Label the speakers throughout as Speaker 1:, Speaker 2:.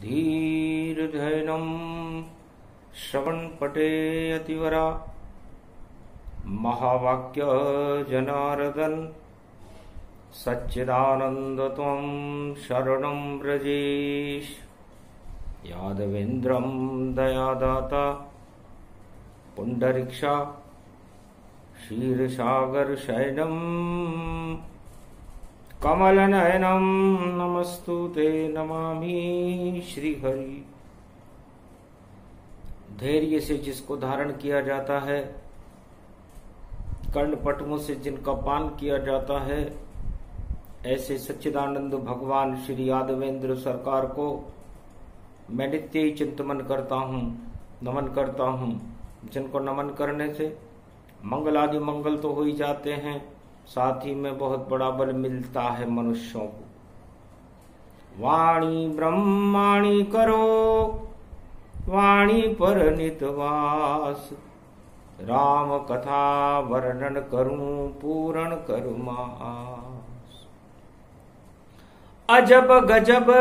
Speaker 1: धीर्धैनं श्रवणपटे अतिवरा महावाक्य जनार्दन सच्चिदानंद त्वं शरणं व्रजेश यादवेन्द्रं दयादाता पुंडरीक्षा क्षीरसागर शयनम कमलनयनम नमस्तुते नमामि श्रीहरि। धैर्य से जिसको धारण किया जाता है, कर्णपटुओं से जिनका पान किया जाता है, ऐसे सच्चिदानंद भगवान श्री यादवेंद्र सरकार को मैं नित्य ही चिंतन करता हूँ, नमन करता हूँ। जिनको नमन करने से मंगल आदि मंगल तो हो ही जाते हैं, साथ ही में बहुत बड़ा बल मिलता है मनुष्यों को। वाणी ब्रह्माणी करो वाणी पर नितवास, राम कथा वर्णन करूं पूर्ण करूं मास। अजब गजब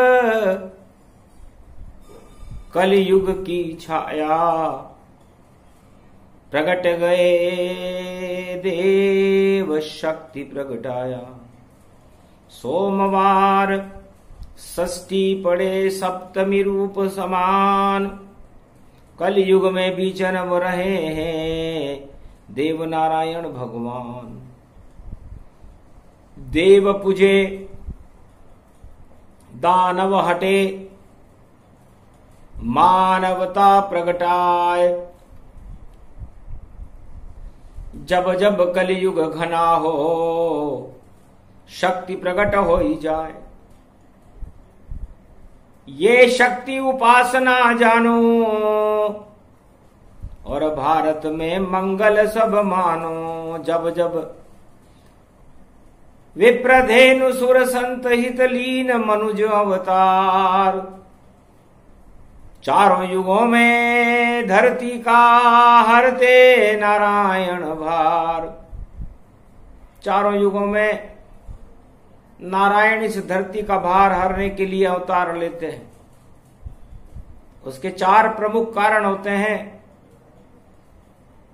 Speaker 1: कलयुग की छाया, प्रगट गए देव शक्ति प्रगटाया। सोमवार षष्ठी पड़े सप्तमी रूप समान, कलयुग में भी जन्म रहे हैं देव नारायण भगवान। देव पूजे दानव हटे, मानवता प्रगटाए। जब जब कलयुग घना हो, शक्ति प्रकट हो ही जाए। ये शक्ति उपासना जानो, और भारत में मंगल सब मानो। जब जब विप्रधेनु सुर संत हित लीन मनुज अवतार, चारों युगों में धरती का हरते नारायण भार। चारों युगों में नारायण इस धरती का भार हरने के लिए अवतार लेते हैं। उसके चार प्रमुख कारण होते हैं।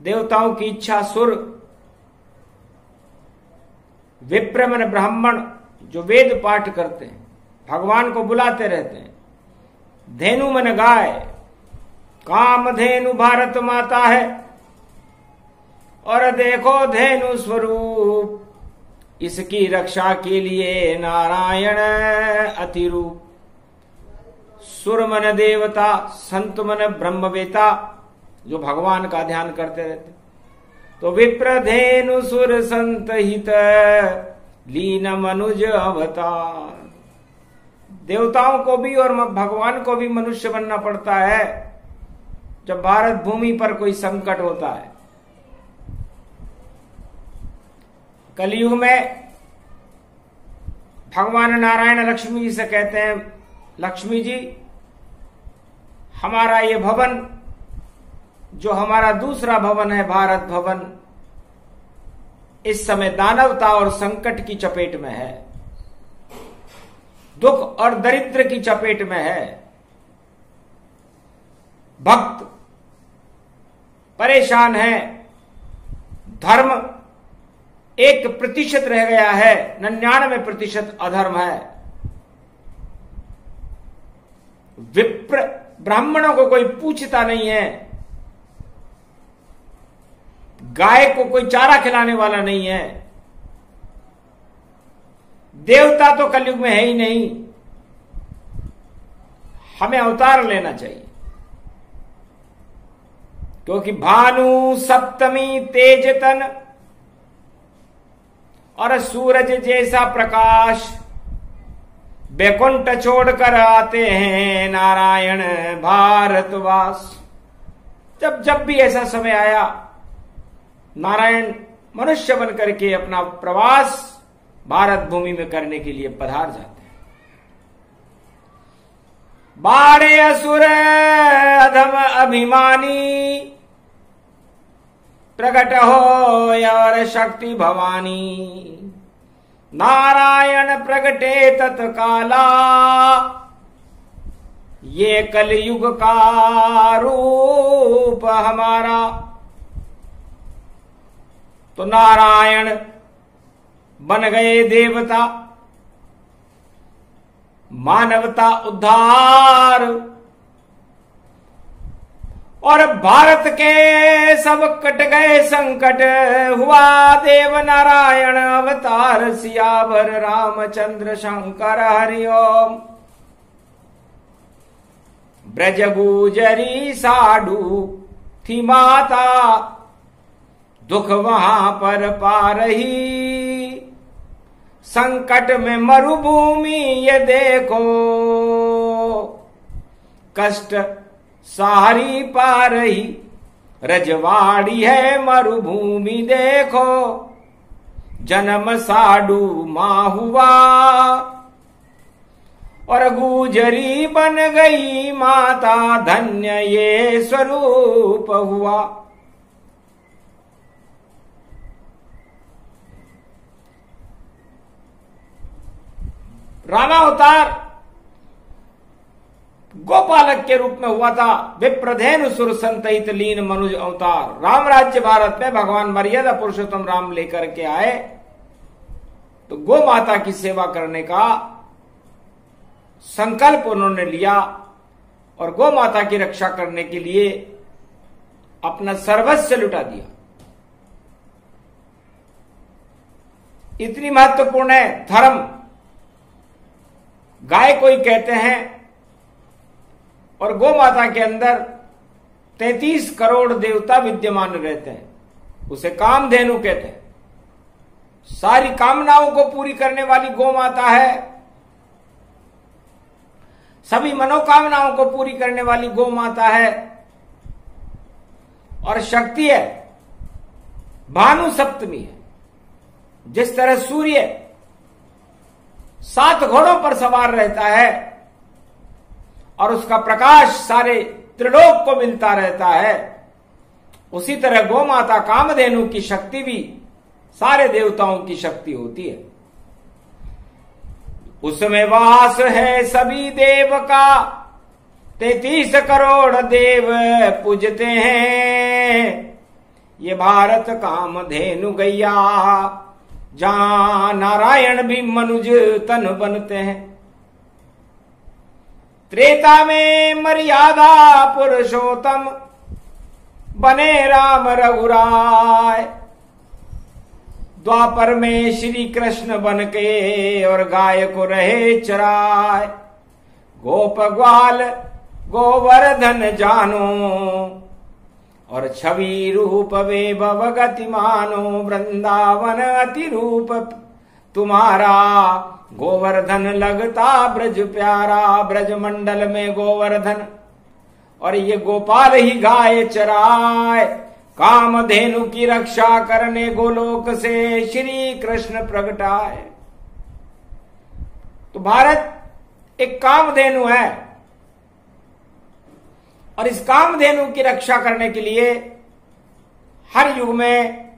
Speaker 1: देवताओं की इच्छा सुर, विप्र मन ब्राह्मण जो वेद पाठ करते हैं, भगवान को बुलाते रहते हैं। धेनु मन गाय, काम धेनु भारत माता है। और देखो धेनु स्वरूप, इसकी रक्षा के लिए नारायण अतिरूप। सुर मन देवता, संत मन ब्रह्मवेता जो भगवान का ध्यान करते रहते। तो विप्र धेनु सुर संत हित लीन मनुज अवतार। देवताओं को भी और भगवान को भी मनुष्य बनना पड़ता है जब भारत भूमि पर कोई संकट होता है। कलयुग में भगवान नारायण लक्ष्मी जी से कहते हैं, लक्ष्मी जी हमारा ये भवन, जो हमारा दूसरा भवन है भारत भवन, इस समय दानवता और संकट की चपेट में है, दुख और दरिद्र की चपेट में है। भक्त परेशान है, धर्म 1% रह गया है, 99% अधर्म है। विप्र ब्राह्मणों को कोई पूछता नहीं है, गाय को कोई चारा खिलाने वाला नहीं है। देवता तो कलयुग में है ही नहीं। हमें अवतार लेना चाहिए, क्योंकि भानु सप्तमी तेजतन और सूरज जैसा प्रकाश बैकुंठ छोड़कर आते हैं नारायण भारतवास। जब जब भी ऐसा समय आया, नारायण मनुष्य बन करके अपना प्रवास भारत भूमि में करने के लिए पधार जाते हैं। बाड़े असुर अधम अभिमानी, प्रकट हो और शक्ति भवानी। नारायण प्रगटे तत्काला, ये कलयुग का रूप हमारा। तो नारायण बन गए देवता, मानवता उद्धार, और भारत के सब कट गए संकट, हुआ देव नारायण अवतार, सियावर रामचंद्र शंकर हरिओम। ब्रज गुजरी साडू थी माता, दुख वहां पर पा रही, संकट में मरुभूमि ये देखो, कष्ट सारी पा रही, रजवाड़ी है मरुभूमि देखो, जन्म साडू मां हुआ, और गुजरी बन गई माता, धन्य ये स्वरूप हुआ। रामावतार गोपालक के रूप में हुआ था। विप्रधेनु सुर संतहित लीन मनुज अवतार। राम राज्य भारत में भगवान मर्यादा पुरुषोत्तम राम लेकर के आए तो गो माता की सेवा करने का संकल्प उन्होंने लिया और गो माता की रक्षा करने के लिए अपना सर्वस्व लुटा दिया। इतनी महत्वपूर्ण है धर्म। गाय को ही कहते हैं और गो माता के अंदर 33 करोड़ देवता विद्यमान रहते हैं, उसे कामधेनु कहते हैं। सारी कामनाओं को पूरी करने वाली गो माता है, सभी मनोकामनाओं को पूरी करने वाली गो माता है और शक्ति है। भानु सप्तमी है। जिस तरह सूर्य 7 घोड़ों पर सवार रहता है और उसका प्रकाश सारे त्रिलोक को मिलता रहता है, उसी तरह गो माता कामधेनु की शक्ति भी सारे देवताओं की शक्ति होती है। उसमें वास है सभी देव का, 33 करोड़ देव पूजते हैं। ये भारत कामधेनु गैया, जहां नारायण भी मनुज तन बनते हैं। त्रेता में मर्यादा पुरुषोत्तम बने राम रघुराय, द्वापर में श्री कृष्ण बन के और गाय को रहे चराय। गोप ग्वाल गोवर्धन जानो और छवि रूप वैभव गति मानो, वृंदावन अति रूप तुम्हारा, गोवर्धन लगता ब्रज प्यारा। ब्रज मंडल में गोवर्धन और ये गोपाल ही गाय चराय, कामधेनु की रक्षा करने गोलोक से श्री कृष्ण प्रगटाए। तो भारत एक कामधेनु है और इस कामधेनु की रक्षा करने के लिए हर युग में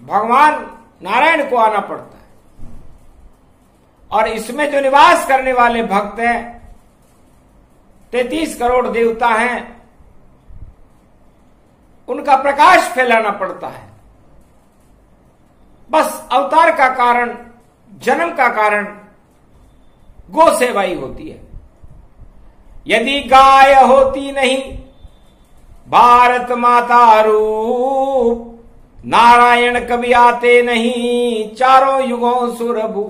Speaker 1: भगवान नारायण को आना पड़ता है। और इसमें जो निवास करने वाले भक्त हैं, 33 करोड़ देवता हैं, उनका प्रकाश फैलाना पड़ता है। बस अवतार का कारण, जन्म का कारण गो सेवा ही होती है। यदि गाय होती नहीं भारत माता रूप, नारायण कभी आते नहीं चारों युगों सुरभू।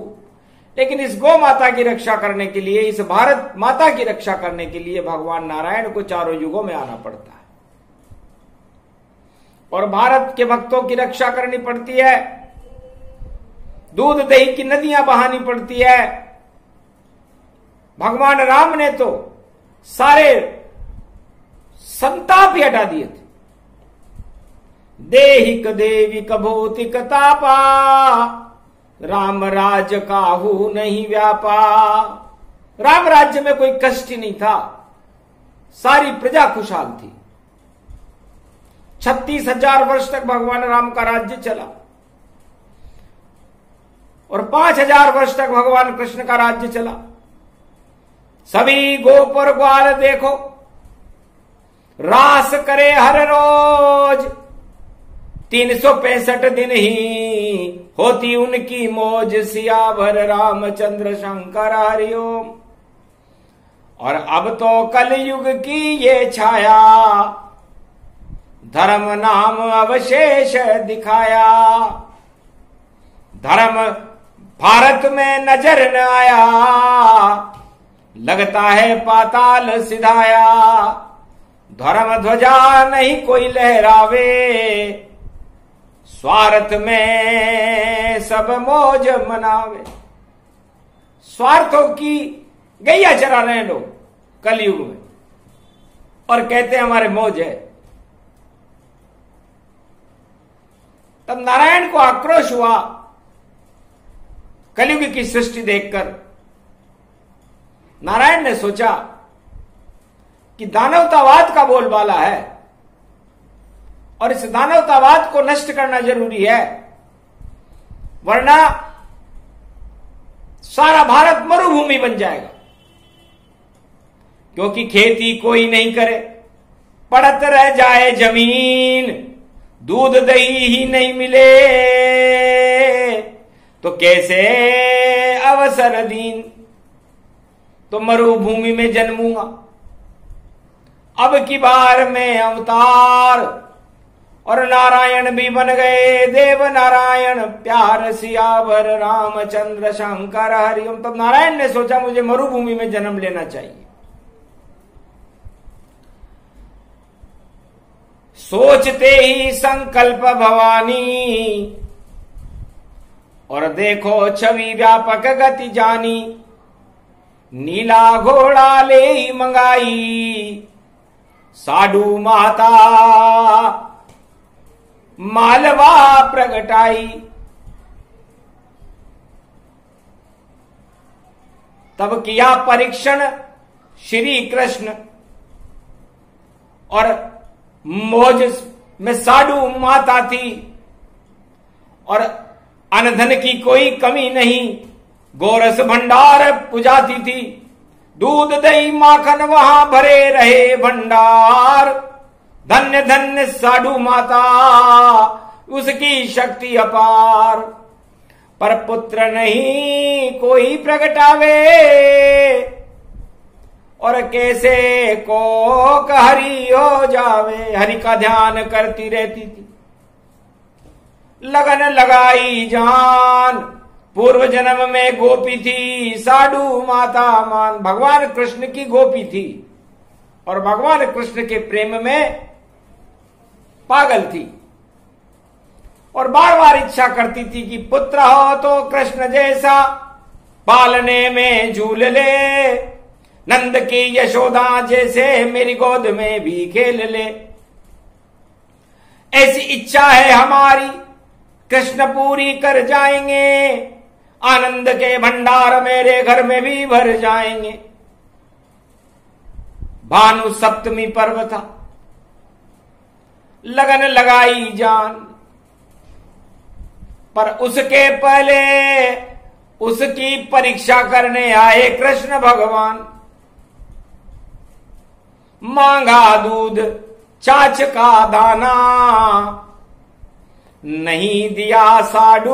Speaker 1: लेकिन इस गो माता की रक्षा करने के लिए, इस भारत माता की रक्षा करने के लिए भगवान नारायण को चारों युगों में आना पड़ता है और भारत के भक्तों की रक्षा करनी पड़ती है। दूध दही की नदियां बहानी पड़ती है। भगवान राम ने तो सारे संताप ही हटा दिए थे। देहिक देविक भौतिक तापा, राम राज काहू नहीं व्यापा। राम राज्य में कोई कष्ट ही नहीं था, सारी प्रजा खुशहाल थी। 36,000 वर्ष तक भगवान राम का राज्य चला और 5,000 वर्ष तक भगवान कृष्ण का राज्य चला। सभी गोपुर ग्वाल देखो रास करे हर रोज, 365 दिन ही होती उनकी मौज। सियावर रामचंद्र शंकर हरिओम। और अब तो कलयुग की ये छाया, धर्म नाम अवशेष दिखाया। धर्म भारत में नजर न आया, लगता है पाताल सिधाया। धर्म ध्वजा नहीं कोई लहरावे, स्वार्थ में सब मौज मनावे। स्वार्थों की गैया चरा रहे हैं लोग कलयुग में, और कहते हैं हमारे मौज है। तब नारायण को आक्रोश हुआ कलयुग की सृष्टि देखकर। नारायण ने सोचा कि दानवतावाद का बोलबाला है, और इस दानवतावाद को नष्ट करना जरूरी है, वरना सारा भारत मरुभूमि बन जाएगा। क्योंकि खेती कोई नहीं करे, पड़त रह जाए जमीन, दूध दही ही नहीं मिले तो कैसे अवसर दीन। तो मरुभूमि में जन्मूंगा, अब की बार में अवतार, और नारायण भी बन गए देव नारायण प्यार। सियावर रामचंद्र शंकर हरिओम। तब नारायण ने सोचा मुझे मरुभूमि में जन्म लेना चाहिए। सोचते ही संकल्प भवानी, और देखो छवि व्यापक गति जानी। नीला घोड़ा ले ही मंगाई, साधु माता मालवा प्रगटाई। तब किया परीक्षण श्री कृष्ण, और मौज में साधु माता थी, और अनधन की कोई कमी नहीं। गोरस भंडार पुजाती थी, दूध दही माखन वहां भरे रहे भंडार। धन्य धन्य साधु माता, उसकी शक्ति अपार। पर पुत्र नहीं कोई प्रगटावे, और कैसे को हरि हो जावे। हरि का ध्यान करती रहती थी, लगन लगाई जान। पूर्व जन्म में गोपी थी, साधु माता मान। भगवान कृष्ण की गोपी थी, और भगवान कृष्ण के प्रेम में पागल थी, और बार बार इच्छा करती थी कि पुत्र हो तो कृष्ण जैसा, पालने में झूल ले। नंद की यशोदा जैसे मेरी गोद में भी खेल ले। ऐसी इच्छा है हमारी, कृष्ण पूरी कर जाएंगे। आनंद के भंडार मेरे घर में भी भर जाएंगे। भानु सप्तमी पर्व था, लगन लगाई जान। पर उसके पहले उसकी परीक्षा करने आए कृष्ण भगवान। मांगा दूध छाछ का दाना, नहीं दिया साधु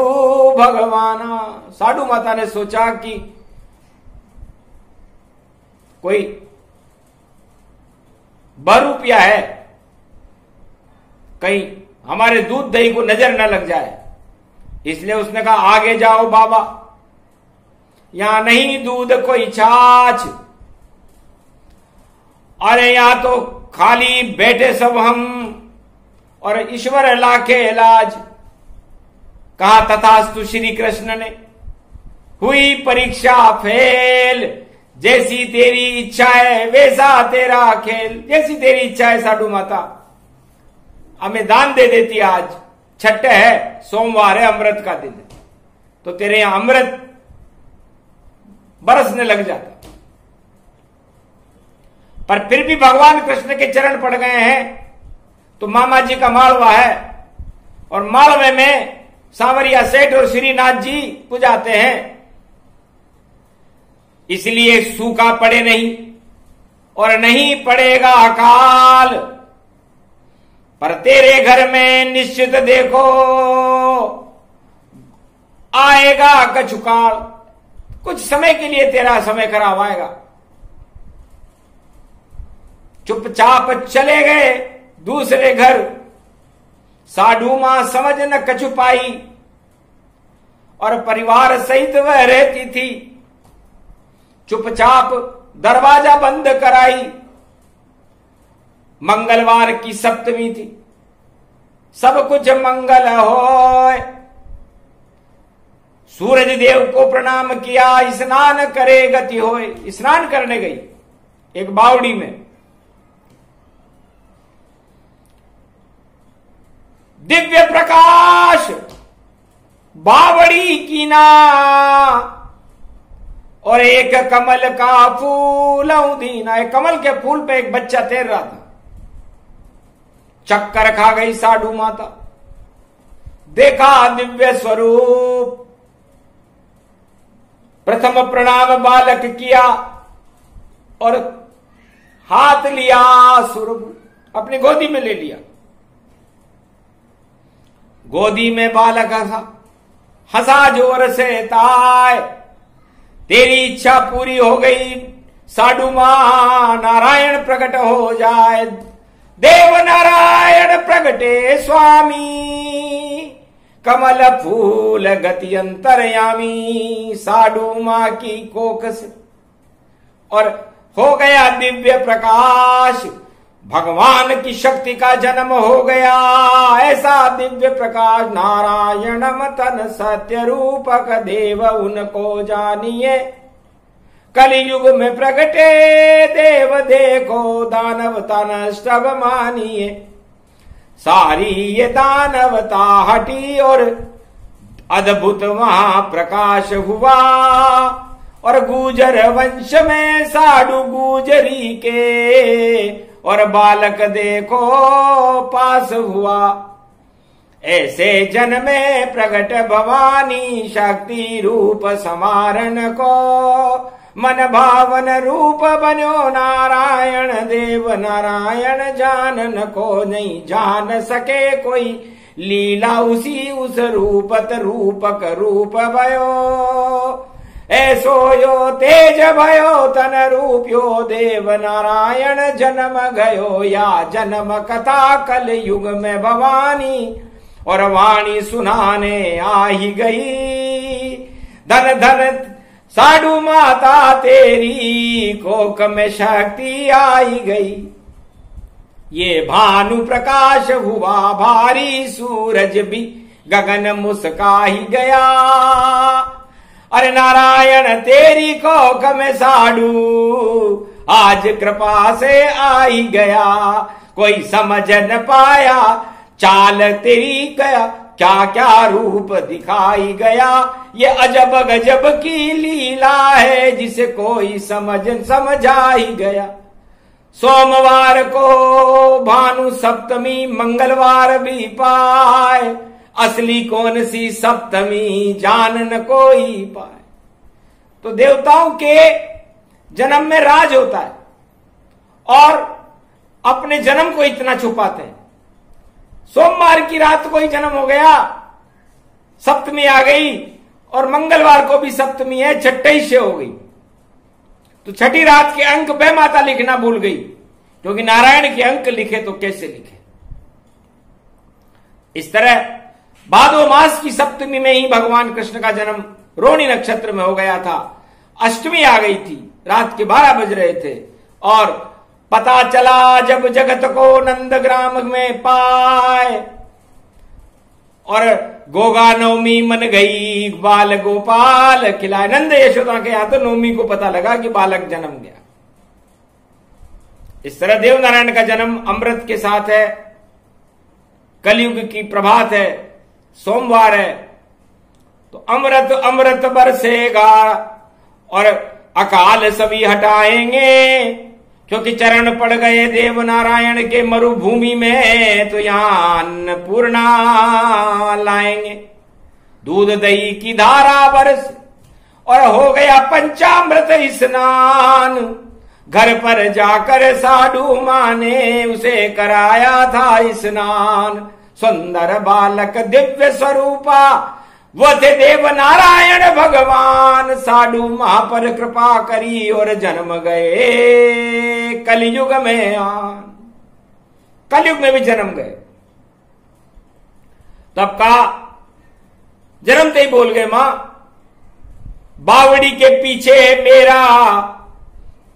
Speaker 1: भगवाना। साधु माता ने सोचा कि कोई बहरूपिया है, कहीं हमारे दूध दही को नजर न लग जाए, इसलिए उसने कहा आगे जाओ बाबा, यहां नहीं दूध कोई छाछ। अरे यहां तो खाली बैठे सब हम, और ईश्वर लाखे इलाज। कहा तथास्तु श्री कृष्ण ने, हुई परीक्षा फेल। जैसी तेरी इच्छा है वैसा तेरा खेल। जैसी तेरी इच्छा है साधु माता, हमें दान दे देती। आज छठ है, सोमवार है, अमृत का दिन है, तो तेरे यहां अमृत बरसने लग जाता। पर फिर भी भगवान कृष्ण के चरण पड़ गए हैं, तो मामा जी का मालवा है, और मालवे में सांवरिया सेठ और श्रीनाथ जी पुजाते हैं। इसलिए सूखा पड़े नहीं और नहीं पड़ेगा अकाल, पर तेरे घर में निश्चित देखो आएगा कछुकाल। कुछ समय के लिए तेरा समय खराब आएगा। चुपचाप चले गए दूसरे घर। साधु मां समझ न कछु पाई और परिवार सहित वह रहती थी। चुपचाप दरवाजा बंद कराई। मंगलवार की सप्तमी थी। सब कुछ मंगल होए। सूरज देव को प्रणाम किया। स्नान करे गति होए। स्नान करने गई एक बावड़ी में। दिव्य प्रकाश बावड़ी की ना और एक कमल का फूल दीना। एक कमल के फूल पे एक बच्चा तैर रहा था। चक्कर खा गई साधु माता। देखा दिव्य स्वरूप। प्रथम प्रणाम बालक किया और हाथ लिया स्वरूप अपनी गोदी में ले लिया। गोदी में बालक हंसा जोर से। ताय तेरी इच्छा पूरी हो गई साधु मां, नारायण प्रकट हो जाए। देव नारायण प्रगटे स्वामी, कमल फूल गति अंतरयामी। साधु मां की कोख से और हो गया दिव्य प्रकाश। भगवान की शक्ति का जन्म हो गया। ऐसा दिव्य प्रकाश नारायणम तन सत्य रूपक देव उनको जानिए। कलियुग में प्रगटे देव देखो दानव तन सब मानिए। सारी ये दानवता हटी और अद्भुत वहां प्रकाश हुआ। और गुजर वंश में साधु गुजरी के और बालक देखो पास हुआ। ऐसे जन्मे प्रगट भवानी शक्ति रूप समारन को। मन भावन रूप बनो नारायण देव। नारायण जानन को नहीं जान सके कोई। लीला उसी उस रूपत रूपक रूप भयो। ऐसो यो तेज भयो तन रूप यो देव नारायण जन्म गयो। या जन्म कथा कल युग में भवानी और वाणी सुनाने आ ही गई। धन धन साधु माता तेरी कोख में शक्ति आई गई। ये भानु प्रकाश हुआ भारी सूरज भी गगन मुस्का ही गया। अरे नारायण तेरी कोख में साधु आज कृपा से आई गया। कोई समझ न पाया चाल तेरी गया। क्या क्या रूप दिखाई गया। ये अजब गजब की लीला है जिसे कोई समझ आई गया। सोमवार को भानु सप्तमी मंगलवार भी पाए। असली कौन सी सप्तमी जान न कोई पाए। तो देवताओं के जन्म में राज होता है और अपने जन्म को इतना छुपाते हैं। सोमवार की रात को ही जन्म हो गया, सप्तमी आ गई और मंगलवार को भी सप्तमी है, छठी से हो गई। तो छठी रात के अंक पे माता लिखना भूल गई, क्योंकि नारायण के अंक लिखे तो कैसे लिखे। इस तरह भादो मास की सप्तमी में ही भगवान कृष्ण का जन्म रोहिणी नक्षत्र में हो गया था। अष्टमी आ गई थी, रात के 12 बज रहे थे और पता चला जब जगत को नंदग्राम में पाए। और गोगा नवमी मन गई बाल गोपाल खिलाए। नंद यशोदा के यहां तो नवमी को पता लगा कि बालक जन्म गया। इस तरह देव नारायण का जन्म अमृत के साथ है। कलयुग की प्रभात है, सोमवार है, तो अमृत अमृत बरसेगा और अकाल सभी हटाएंगे। क्योंकि चरण पड़ गए देव नारायण के मरुभूमि में, तो यहां अन्नपूर्णा लाएंगे। दूध दही की धारा बरस और हो गया पंचामृत स्नान। घर पर जाकर साधु माँ ने उसे कराया था स्नान। सुंदर बालक दिव्य स्वरूपा वो थे देव नारायण भगवान। साधु माँ पर कृपा करी और जन्म गए कलयुग में आन। कलयुग में भी जन्म गए। तब कहा, जन्मते ही बोल गए, मां बावड़ी के पीछे मेरा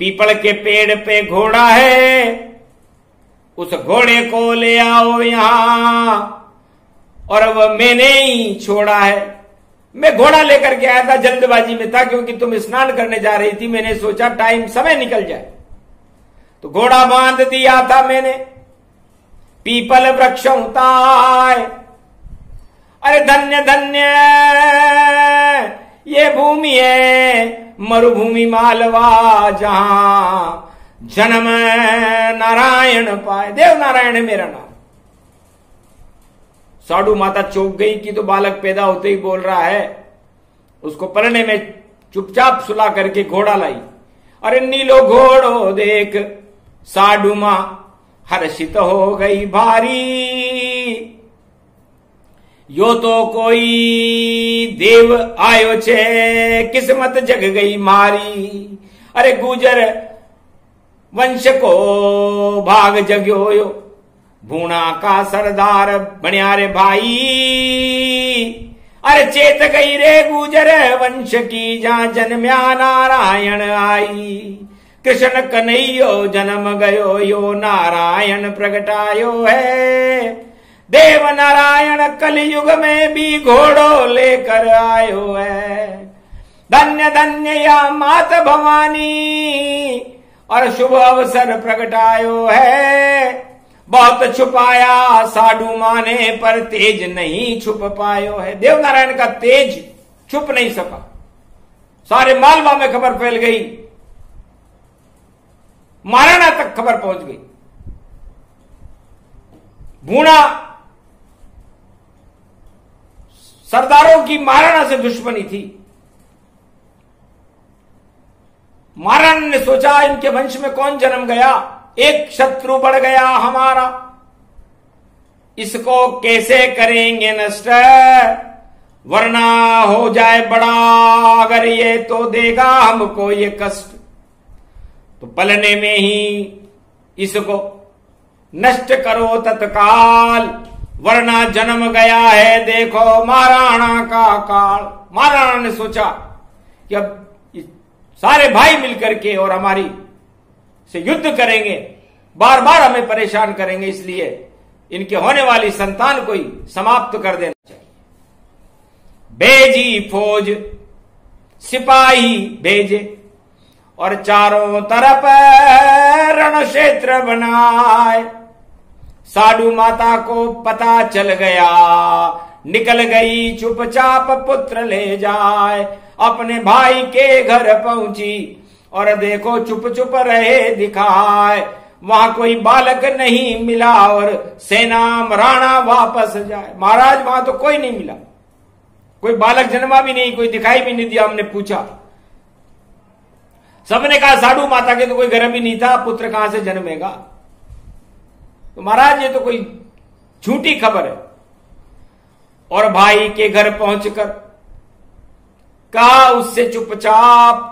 Speaker 1: पीपल के पेड़ पे घोड़ा है, उस घोड़े को ले आओ यहां। और वह मैंने ही छोड़ा है। मैं घोड़ा लेकर के आया था, जल्दबाजी में था क्योंकि तुम स्नान करने जा रही थी। मैंने सोचा टाइम समय निकल जाए तो घोड़ा बांध दिया था मैंने। पीपल वृक्ष उताय, अरे धन्य धन्य ये भूमि है मरुभूमि मालवा, जहां जन्म नारायण पाए। देव नारायण है मेरा नाम। साधु माता चौंक गई कि तो बालक पैदा होते ही बोल रहा है। उसको पलने में चुपचाप सुला करके घोड़ा लाई। अरे नीलो घोड़ो देख, साधु मां हर्षित हो गई भारी। यो तो कोई देव आयो छे, किस्मत जग गई मारी। अरे गुजर वंश को भाग जग्यो यो, भूणा का सरदार बनिया रे भाई। अरे चेत गई रे गुजर वंश की, जहां जन्म्या नारायण आई। कृष्ण कन्हैयो जन्म गयो, यो नारायण प्रगटायो है। देव नारायण कलयुग में भी घोड़ो लेकर आयो है। धन्य धन्य या मात भवानी, और शुभ अवसर प्रगटायो है। बहुत छुपाया साधु माँ ने, पर तेज नहीं छुप पायो है। देव नारायण का तेज छुप नहीं सका। सारे मालवा में खबर फैल गई, महाराणा तक खबर पहुंच गई। भूणा सरदारों की महाराणा से दुश्मनी थी। महाराणा ने सोचा इनके वंश में कौन जन्म गया, एक शत्रु बढ़ गया हमारा, इसको कैसे करेंगे नष्ट, वरना हो जाए बड़ा अगर ये तो देगा हमको ये कष्ट। तो पलने में ही इसको नष्ट करो तत्काल, वरना जन्म गया है देखो महाराणा का काल। महाराणा ने सोचा कि अब सारे भाई मिलकर के और हमारी से युद्ध करेंगे, बार बार हमें परेशान करेंगे, इसलिए इनके होने वाली संतान को ही समाप्त कर देना चाहिए। भेजी फौज सिपाही भेजे और चारों तरफ रण क्षेत्र बनाए। साधु माता को पता चल गया, निकल गई चुपचाप पुत्र ले जाए। अपने भाई के घर पहुंची और देखो चुप चुप रहे दिखाए। वहां कोई बालक नहीं मिला और सेना राणा वापस जाए। महाराज वहां तो कोई नहीं मिला, कोई बालक जन्मा भी नहीं, कोई दिखाई भी नहीं दिया। हमने पूछा, सबने कहा साधु माता के तो कोई घर भी नहीं था, पुत्र कहां से जन्मेगा। तो महाराज ये तो कोई झूठी खबर है। और भाई के घर पहुंचकर कहा उससे चुपचाप,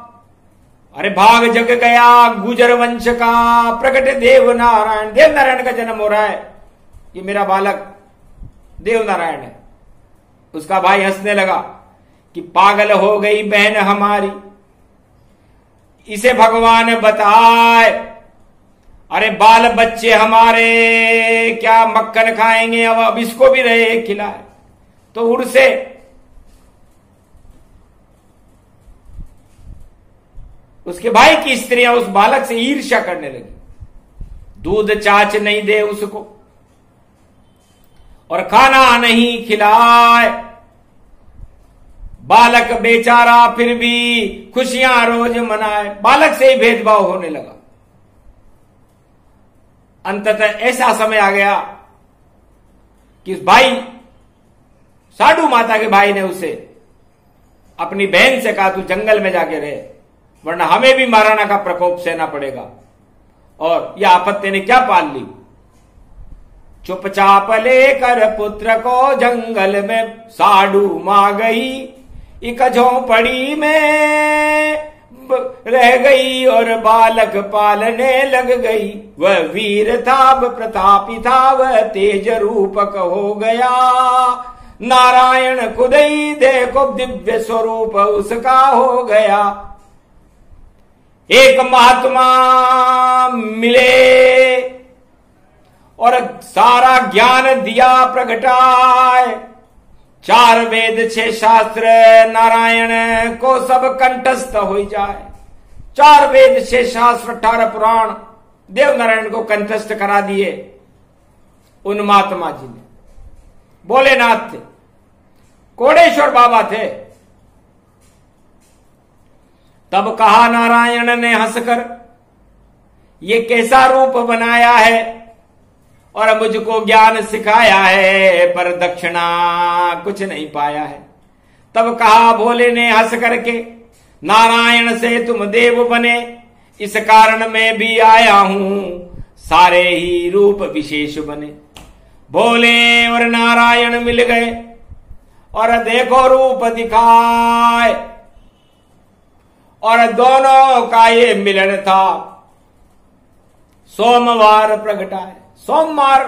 Speaker 1: अरे भाग जग गया गुजर वंश का, प्रकट देव नारायण। देव नारायण का जन्म हो रहा है, ये मेरा बालक देव नारायण है। उसका भाई हंसने लगा कि पागल हो गई बहन हमारी, इसे भगवान बताए। अरे बाल बच्चे हमारे क्या मक्खन खाएंगे, अब इसको भी रहे खिलाए। तो उड़ से उसके भाई की स्त्रियां उस बालक से ईर्ष्या करने लगी, दूध चाच नहीं दे उसको और खाना नहीं खिलाए। बालक बेचारा फिर भी खुशियां रोज मनाए। बालक से ही भेदभाव होने लगा। अंततः ऐसा समय आ गया कि भाई साधु माता के भाई ने उसे अपनी बहन से कहा तू जंगल में जाके रहे, वरना हमें भी महाराणा का प्रकोप सहना पड़ेगा। और यह आफत तेने क्या पाल ली? चुपचाप लेकर पुत्र को जंगल में साडू मां गई, एक झोंपड़ी में रह गई और बालक पालने लग गई। वह वीर था, प्रतापी था, वह तेज रूपक हो गया। नारायण खुदई देखो दिव्य स्वरूप उसका हो गया। एक महात्मा मिले और सारा ज्ञान दिया प्रगटाए। 4 वेद 6 शास्त्र नारायण को सब कंठस्थ हो जाए। 4 वेद 6 शास्त्र 18 पुराण देव नारायण को कंठस्थ करा दिए उन महात्मा जी ने। भोलेनाथ थे, कोडेश्वर बाबा थे। तब कहा नारायण ने हंसकर, ये कैसा रूप बनाया है और मुझको ज्ञान सिखाया है, पर दक्षिणा कुछ नहीं पाया है। तब कहा भोले ने हंस करके, नारायण से तुम देव बने, इस कारण मैं भी आया हूं, सारे ही रूप विशेष बने। भोले और नारायण मिल गए और देखो रूप दिखाए, और दोनों का ये मिलन था सोमवार प्रगटाए। सोमवार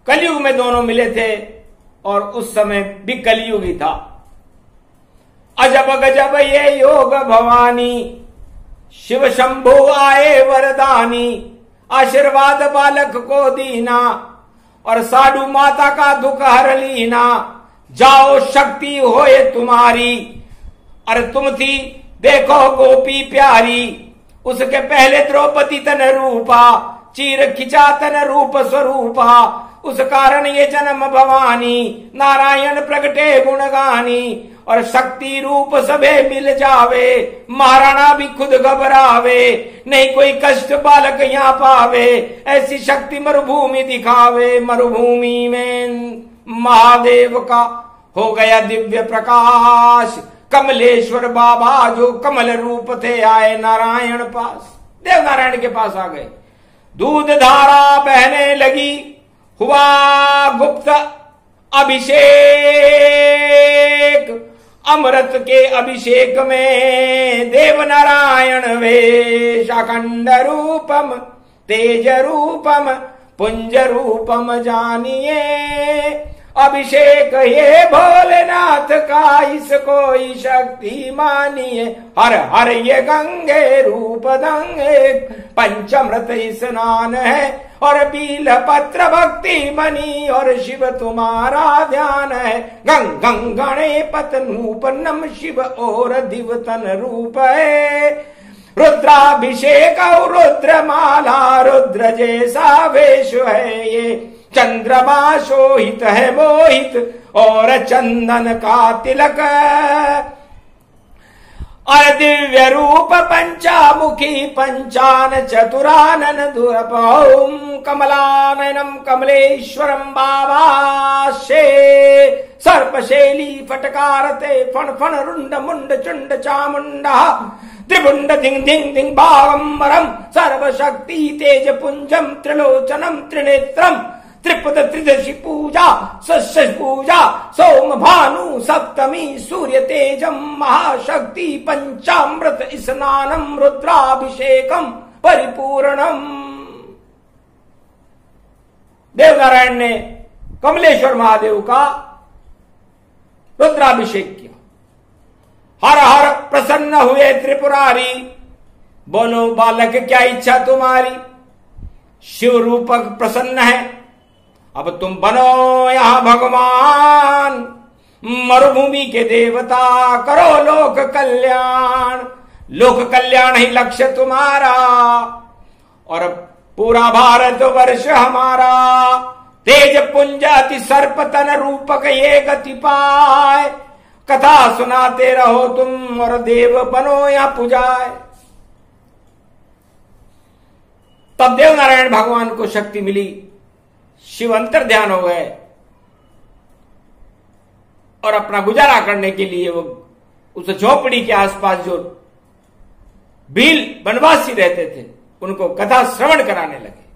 Speaker 1: कलयुग में दोनों मिले थे और उस समय भी कलयुग ही था। अजब गजब ये योग भवानी, शिव शंभु आए वरदानी, आशीर्वाद बालक को दीना और साडू माता का दुख हर लीना। जाओ शक्ति होए तुम्हारी, अरे तुम थी देखो गोपी प्यारी, उसके पहले द्रौपदी तन रूपा, चीर खिंचा तन रूप स्वरूपा, उस कारण ये जन्म भवानी, नारायण प्रगटे गुणगानी। और शक्ति रूप सबे मिल जावे, महाराणा भी खुद घबरावे, नहीं कोई कष्ट बालक यहाँ पावे, ऐसी शक्ति मरुभूमि दिखावे। मरुभूमि में महादेव का हो गया दिव्य प्रकाश, कमलेश्वर बाबा जो कमल रूप थे आए नारायण पास, देव नारायण के पास आ गए। दूध धारा बहने लगी, हुआ गुप्त अभिषेक, अमृत के अभिषेक में देव नारायण वेश, अखंड रूपम तेज रूपम पुंज रूपम जानिए। अभिषेक ये भोलेनाथ का, इसको ही शक्ति मानिए। हर हर ये गंगे रूप दंगे, पंचमृत स्नान है और बील पत्र भक्ति बनी, और शिव तुम्हारा ध्यान है। गंग गंग गणे पतनूपनम शिव और दिवतन रूप है। रुद्राभिषेक और रुद्रमाला, रुद्र जैसा वेश है ये। चंद्रमा शोहित है मोहित और चंदन का तिलक, और दिव्य रूप पंचामुखी पंचान चतुरानन दुर्भौम, कमलानयनम कमलेश्वरम बाबा शे। सर्पशैली फटकारते फण फण रुंड मुंड चुंड चामुंडा, त्रिपुंड धिंग धिंग धिंग बागंबरम, सर्वशक्ति तेज पुंजम त्रिलोचनम त्रिनेत्रम। त्रिपद त्रिदशी पूजा सस्य पूजा, सोम भानु सप्तमी सूर्य तेजम, महाशक्ति पंचामृत स्नानम, रुद्राभिषेकम परिपूर्णम। देवनारायण ने कमलेश्वर महादेव का रुद्राभिषेक किया। हर हर प्रसन्न हुए त्रिपुरारी, बोलो बालक क्या इच्छा तुम्हारी। शिव रूपक प्रसन्न है, अब तुम बनो यहां भगवान, मरुभूमि के देवता, करो लोक कल्याण। लोक कल्याण ही लक्ष्य तुम्हारा, और पूरा भारत वर्ष हमारा। तेज पुंज अति सर्पतन रूपक ये गति पाए, कथा सुनाते रहो तुम और देव बनो या पुजाए। तब देव नारायण भगवान को शक्ति मिली, शिव अंतर ध्यान हो गए और अपना गुजारा करने के लिए वो उस झोपड़ी के आसपास जो भील वनवासी रहते थे उनको कथा श्रवण कराने लगे।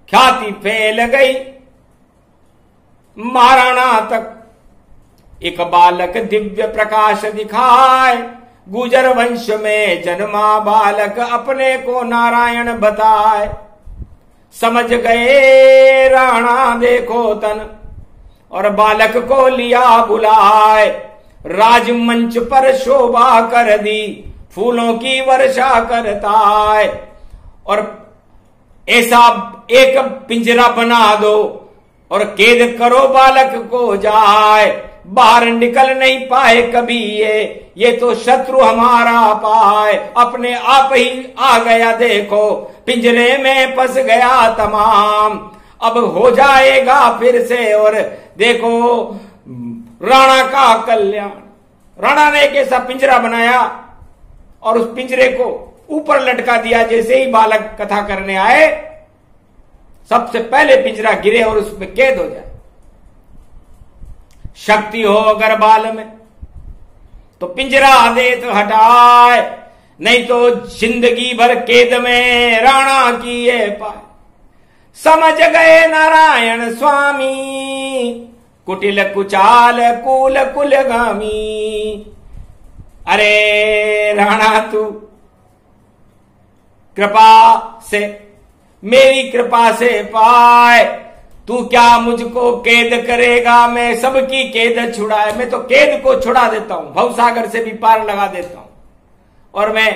Speaker 1: ख्याति फैल गई महाराणा तक। एक बालक दिव्य प्रकाश दिखाए, गुजर वंश में जन्मा बालक अपने को नारायण बताए। समझ गए राणा देखो तन, और बालक को लिया बुलाए। राजमंच पर शोभा कर दी, फूलों की वर्षा करता है। और ऐसा एक पिंजरा बना दो और कैद करो बालक को जाए। बाहर निकल नहीं पाए कभी ये तो शत्रु हमारा पाए। अपने आप ही आ गया देखो, पिंजरे में फंस गया तमाम। अब हो जाएगा फिर से और देखो राणा का कल्याण। राणा ने एक ऐसा पिंजरा बनाया और उस पिंजरे को ऊपर लटका दिया। जैसे ही बालक कथा करने आए, सबसे पहले पिंजरा गिरे और उसमें कैद हो जाए। शक्ति हो अगर बाल में तो पिंजरा दे तो हटाए, नहीं तो जिंदगी भर कैद में राणा की ये पाए। समझ गए नारायण स्वामी, कुटिल कुचाल कुल कुलगामी। अरे राणा तू कृपा से, मेरी कृपा से पाए, तू क्या मुझको कैद करेगा? मैं सबकी कैद छुड़ाए। मैं तो कैद को छुड़ा देता हूं, भवसागर से भी पार लगा देता हूं। और मैं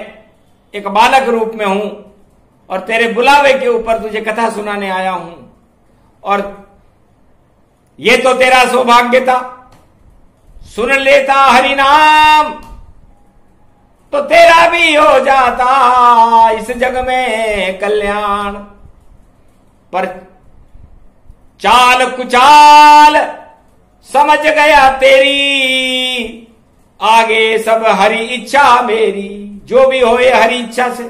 Speaker 1: एक बालक रूप में हूं और तेरे बुलावे के ऊपर तुझे कथा सुनाने आया हूं। और ये तो तेरा सौभाग्य था, सुन लेता हरि नाम तो तेरा भी हो जाता इस जग में कल्याण। पर चाल कुचाल समझ गया तेरी, आगे सब हरि इच्छा मेरी। जो भी होए हरि इच्छा से,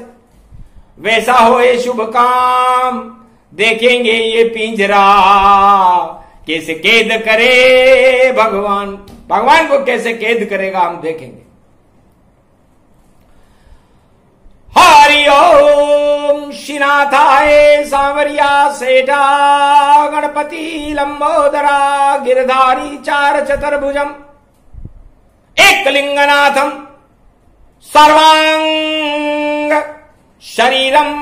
Speaker 1: वैसा होए शुभ काम। देखेंगे ये पिंजरा कैसे कैद करे भगवान। भगवान को कैसे कैद करेगा हम देखेंगे। हरि ओम श्रीनाथाय सांवरिया सेठा, गणपति लंबोदरा, गिरधारी चार चतुर्भुजम, एकलिंगनाथम, सर्वांग शरीरम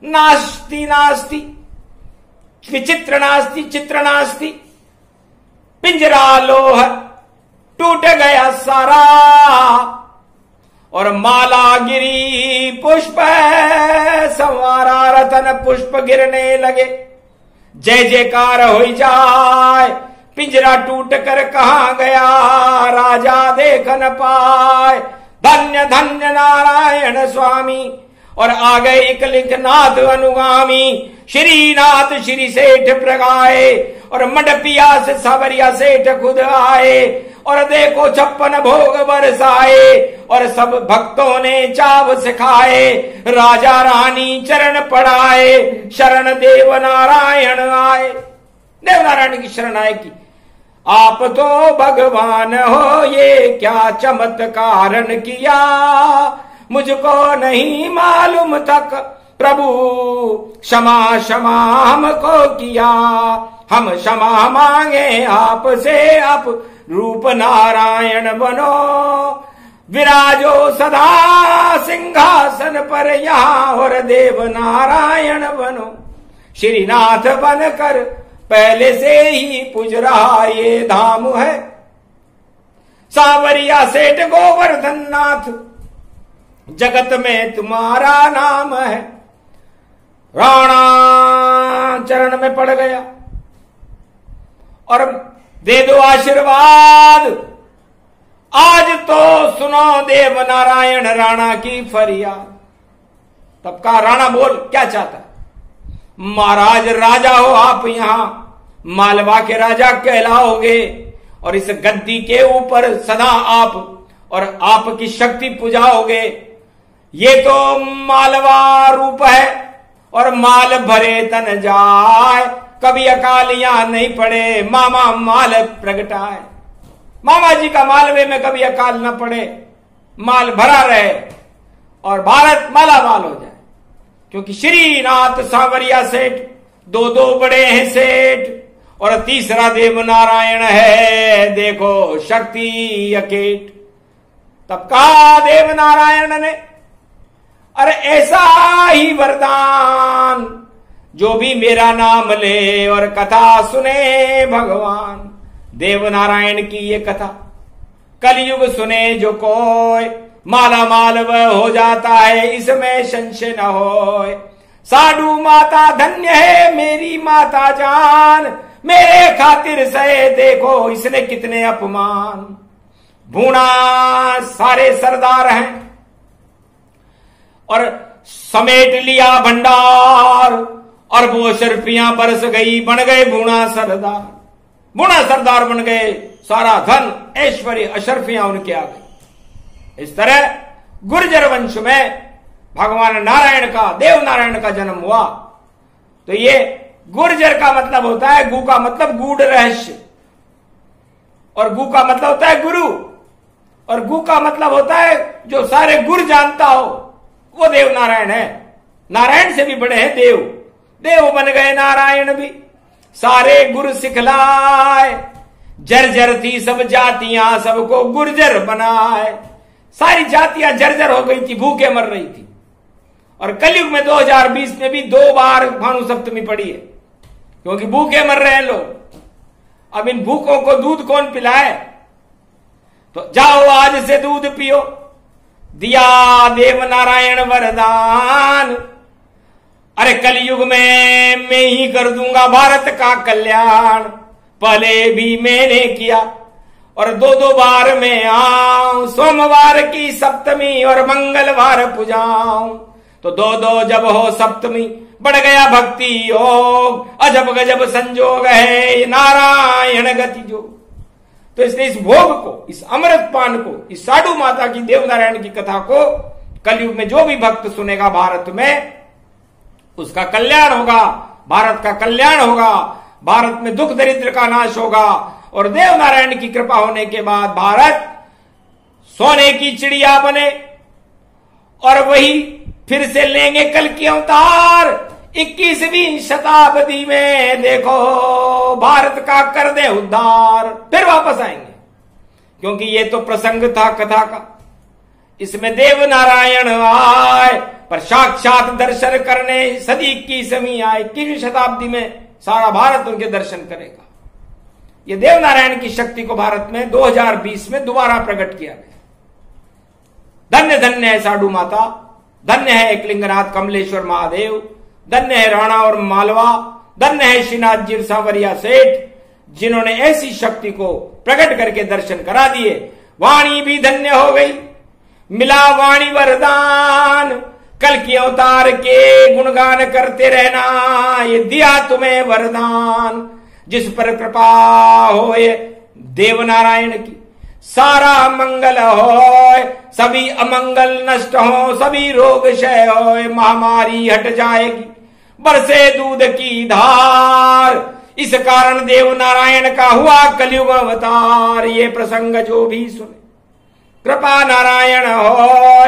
Speaker 1: नास्ति नास्ति, विचित्र नास्ति चित्र नास्ति। पिंजरा लोह टूट गया सारा और माला गिरी पुष्प संवारा। रतन पुष्प गिरने लगे, जय जयकार हो जाए। पिंजरा टूट कर कहां गया राजा देख न पाए। धन्य धन्य नारायण स्वामी। और आ गए एकलिंगनाथ अनुगामी, श्रीनाथ श्री सेठ प्रगाए। और मंडपिया से सावरिया सेठ खुद आए और देखो 56 भोग बरसाए। और सब भक्तों ने चाव सिखाए, राजा रानी चरण पड़ाए। शरण देव नारायण आए, देव नारायण की शरण आए की आप तो भगवान हो, ये क्या चमत्कार किया मुझको नहीं मालूम तक। प्रभु क्षमा क्षमा हमको किया, हम क्षमा मांगे आपसे। आप रूप नारायण बनो, विराजो सदा सिंहासन पर यहाँ। और देव नारायण बनो, श्रीनाथ बनकर पहले से ही पूज रहा ये धाम है। सांवरिया सेठ गोवर्धन नाथ, जगत में तुम्हारा नाम है। राणा चरण में पड़ गया और दे दो आशीर्वाद। आज तो सुनो देव नारायण राणा की फरियाद। तब का राणा बोल क्या चाहता है? महाराज राजा हो आप, यहां मालवा के राजा कहलाओगे और इस गद्दी के ऊपर सदा आप और आपकी शक्ति पुजाओगे। ये तो मालवा रूप है और माल भरे तन जाए। कभी अकालियां नहीं पड़े, मामा माल प्रगटाए। मामा जी का मालवे में कभी अकाल न पड़े, माल भरा रहे और भारत माला माल हो जाए। क्योंकि श्रीनाथ सांवरिया सेठ, दो दो बड़े हैं सेठ और तीसरा देव नारायण है, देखो शक्ति अकेट। तब कहा देव नारायण ने, अरे ऐसा ही वरदान, जो भी मेरा नाम ले और कथा सुने भगवान। देव नारायण की ये कथा कलयुग सुने जो कोई, माला माल वह हो जाता है, इसमें संशय न होए। साधु माता धन्य है मेरी माता जान, मेरे खातिर सहे देखो इसने कितने अपमान। भूना सारे सरदार हैं और समेट लिया भंडार, और वो अशर्फियां बरस गई, बन गए भूना सरदार। भूना सरदार बन गए, सारा धन ऐश्वर्य अशर्फियां उनके आ गई। इस तरह गुर्जर वंश में भगवान नारायण का, देव नारायण का जन्म हुआ। तो ये गुर्जर का मतलब होता है, गु का मतलब गूढ़ रहस्य, और गु का मतलब होता है गुरु, और गु का मतलब होता है जो सारे गुर जानता हो, वो देव नारायण है। नारायण से भी बड़े हैं देव, देव बन गए नारायण भी। सारे गुर सिखलाए, जर्जर थी सब जातियां, सबको गुर्जर बनाए। सारी जातियां जर्जर हो गई थी, भूखे मर रही थी। और कलयुग में 2020 में भी 2 बार भानु सप्तमी पड़ी है, क्योंकि भूखे मर रहे हैं लोग। अब इन भूखों को दूध कौन पिलाए? तो जाओ आज से दूध पियो, दिया देव नारायण वरदान। अरे कलयुग में मैं ही कर दूंगा भारत का कल्याण, पहले भी मैंने किया और 2-2 बार मैं आऊं, सोमवार की सप्तमी और मंगलवार पूजाऊं। तो 2-2 जब हो सप्तमी, बढ़ गया भक्ति योग, अजब गजब संजोग है नारायण गति जो। तो इसलिए इस भोग को, इस अमृत पान को, इस साधु माता की, देव नारायण की कथा को कलयुग में जो भी भक्त सुनेगा भारत में, उसका कल्याण होगा, भारत का कल्याण होगा, भारत में दुख दरिद्र का नाश होगा। और देव नारायण की कृपा होने के बाद भारत सोने की चिड़िया बने और वही फिर से लेंगे कल की अवतार। 21वीं शताब्दी में देखो भारत का कर दे उद्धार, फिर वापस आएंगे। क्योंकि ये तो प्रसंग था कथा का, इसमें देव नारायण आए पर साक्षात दर्शन करने सदी 21वीं आए, 21वीं शताब्दी में सारा भारत उनके दर्शन करेगा। ये देव नारायण की शक्ति को भारत में 2020 में दोबारा प्रकट किया गया। धन्य धन्य है साधु माता, धन्य है एकलिंगनाथ कमलेश्वर महादेव, धन्य है राणा और मालवा, धन्य है श्रीनाथ जी सांवरिया सेठ, जिन्होंने ऐसी शक्ति को प्रकट करके दर्शन करा दिए। वाणी भी धन्य हो गई, मिला वाणी वरदान, कल की अवतार के गुणगान करते रहना, ये दिया तुम्हें वरदान। जिस पर कृपा होए देव नारायण की, सारा मंगल होए, सभी अमंगल नष्ट हो, सभी रोग क्षय होए, महामारी हट जाएगी, बरसे दूध की धार। इस कारण देव नारायण का हुआ कलयुग अवतार। ये प्रसंग जो भी सुने कृपा नारायण हो,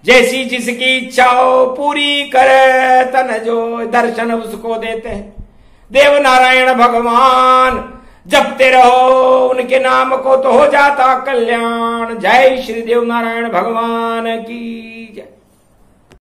Speaker 1: जैसी जिसकी इच्छा हो पूरी करे तन जो, दर्शन उसको देते हैं देव नारायण भगवान। जपते रहो उनके नाम को तो हो जाता कल्याण। जय श्री देव नारायण भगवान की।